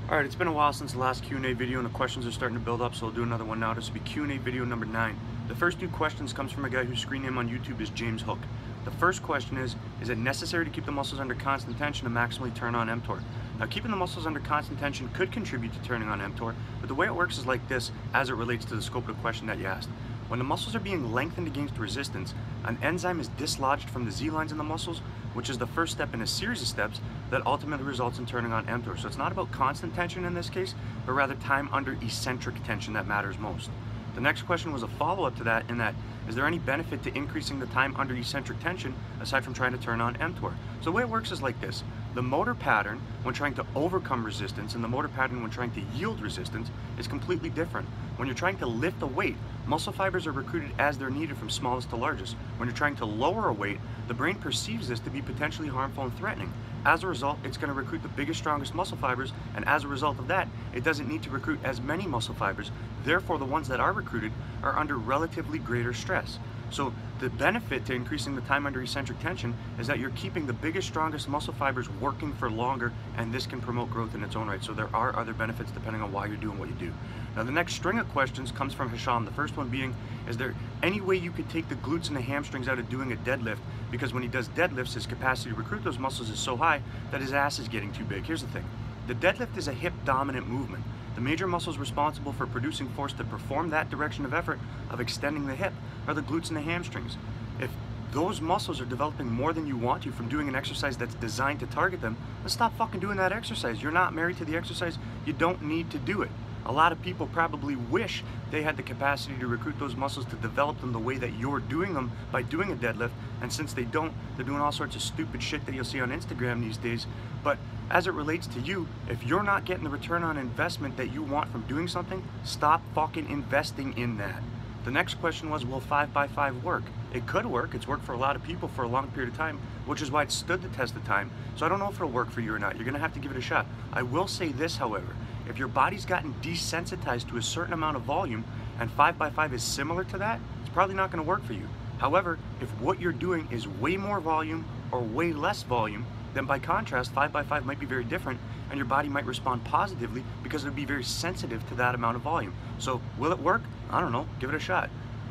Alright, it's been a while since the last Q&A video and the questions are starting to build up, so I'll do another one now. This will be Q&A video number 9. The first 2 questions comes from a guy whose screen name on YouTube is James Hook. The first question is it necessary to keep the muscles under constant tension to maximally turn on mTOR? Now, keeping the muscles under constant tension could contribute to turning on mTOR, but the way it works is like this as it relates to the scope of the question that you asked. When the muscles are being lengthened against resistance, an enzyme is dislodged from the Z-lines in the muscles, which is the first step in a series of steps that ultimately results in turning on mTOR. So it's not about constant tension in this case, but rather time under eccentric tension that matters most. The next question was a follow-up to that in that, is there any benefit to increasing the time under eccentric tension aside from trying to turn on mTOR? So the way it works is like this. The motor pattern when trying to overcome resistance and the motor pattern when trying to yield resistance is completely different. When you're trying to lift a weight, muscle fibers are recruited as they're needed from smallest to largest. When you're trying to lower a weight, the brain perceives this to be potentially harmful and threatening. As a result, it's going to recruit the biggest, strongest muscle fibers, and as a result of that, it doesn't need to recruit as many muscle fibers. Therefore, the ones that are recruited are under relatively greater stress. So the benefit to increasing the time under eccentric tension is that you're keeping the biggest, strongest muscle fibers working for longer, and this can promote growth in its own right. So there are other benefits depending on why you're doing what you do. Now the next string of questions comes from Hesham. The first one being, is there any way you could take the glutes and the hamstrings out of doing a deadlift? Because when he does deadlifts, his capacity to recruit those muscles is so high that his ass is getting too big. Here's the thing. The deadlift is a hip dominant movement. The major muscles responsible for producing force to perform that direction of effort of extending the hip are the glutes and the hamstrings. If those muscles are developing more than you want to from doing an exercise that's designed to target them, then stop fucking doing that exercise. You're not married to the exercise. You don't need to do it. A lot of people probably wish they had the capacity to recruit those muscles to develop them the way that you're doing them by doing a deadlift, and since they don't, they're doing all sorts of stupid shit that you'll see on Instagram these days. But as it relates to you, if you're not getting the return on investment that you want from doing something, stop fucking investing in that. The next question was, will 5x5 work? It could work. It's worked for a lot of people for a long period of time, which is why it stood the test of time. So I don't know if it'll work for you or not. You're going to have to give it a shot. I will say this, however. If your body's gotten desensitized to a certain amount of volume and 5x5 is similar to that, it's probably not going to work for you. However, if what you're doing is way more volume or way less volume, then by contrast, 5x5 might be very different and your body might respond positively because it would be very sensitive to that amount of volume. So will it work? I don't know. Give it a shot.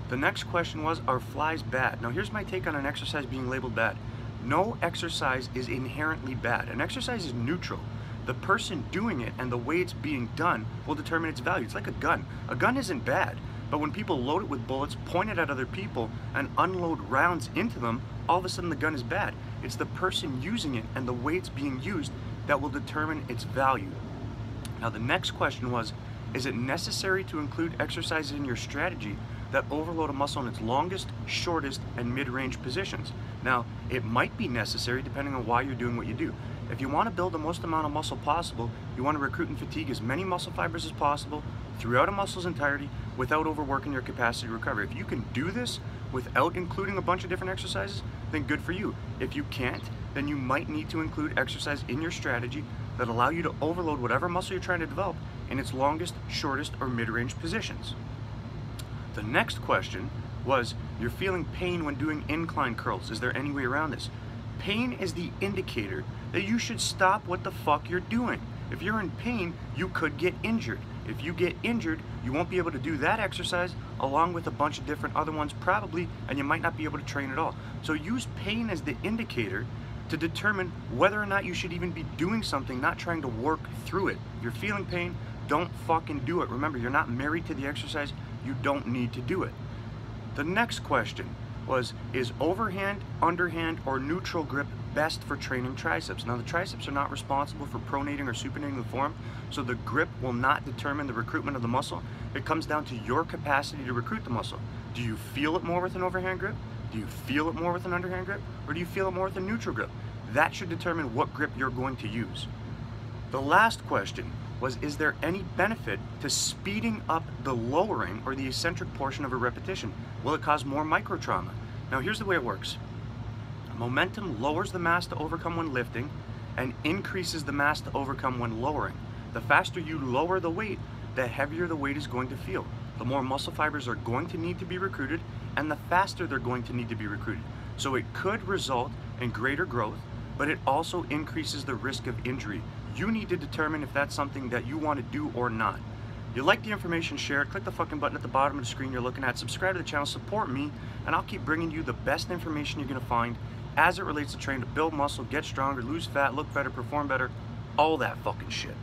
The next question was, are flies bad? Now here's my take on an exercise being labeled bad. No exercise is inherently bad. An exercise is neutral. The person doing it and the way it's being done will determine its value. It's like a gun. A gun isn't bad, but when people load it with bullets, point it at other people, and unload rounds into them, all of a sudden the gun is bad. It's the person using it and the way it's being used that will determine its value. Now the next question was, is it necessary to include exercises in your strategy that overload a muscle in its longest, shortest, and mid-range positions? Now, it might be necessary depending on why you're doing what you do. If you want to build the most amount of muscle possible, you want to recruit and fatigue as many muscle fibers as possible throughout a muscle's entirety without overworking your capacity to recover. If you can do this without including a bunch of different exercises, then good for you. If you can't, then you might need to include exercise in your strategy that allow you to overload whatever muscle you're trying to develop in its longest, shortest, or mid-range positions. The next question was, you're feeling pain when doing incline curls. Is there any way around this? Pain is the indicator that you should stop what the fuck you're doing. If you're in pain, you could get injured. If you get injured, you won't be able to do that exercise along with a bunch of different other ones probably, and you might not be able to train at all. So use pain as the indicator to determine whether or not you should even be doing something, not trying to work through it. If you're feeling pain, don't fucking do it. Remember, you're not married to the exercise. You don't need to do it. The next question was, is overhand, underhand, or neutral grip best for training triceps? Now the triceps are not responsible for pronating or supinating the form, so the grip will not determine the recruitment of the muscle. It comes down to your capacity to recruit the muscle. Do you feel it more with an overhand grip? Do you feel it more with an underhand grip? Or do you feel it more with a neutral grip? That should determine what grip you're going to use. The last question was, is there any benefit to speeding up the lowering or the eccentric portion of a repetition? Will it cause more micro trauma? Now here's the way it works. Momentum lowers the mass to overcome when lifting and increases the mass to overcome when lowering. The faster you lower the weight, the heavier the weight is going to feel. The more muscle fibers are going to need to be recruited, and the faster they're going to need to be recruited. So it could result in greater growth, but it also increases the risk of injury. You need to determine if that's something that you want to do or not. If you like the information, share it, click the fucking button at the bottom of the screen you're looking at, subscribe to the channel, support me, and I'll keep bringing you the best information you're going to find as it relates to training to build muscle, get stronger, lose fat, look better, perform better, all that fucking shit.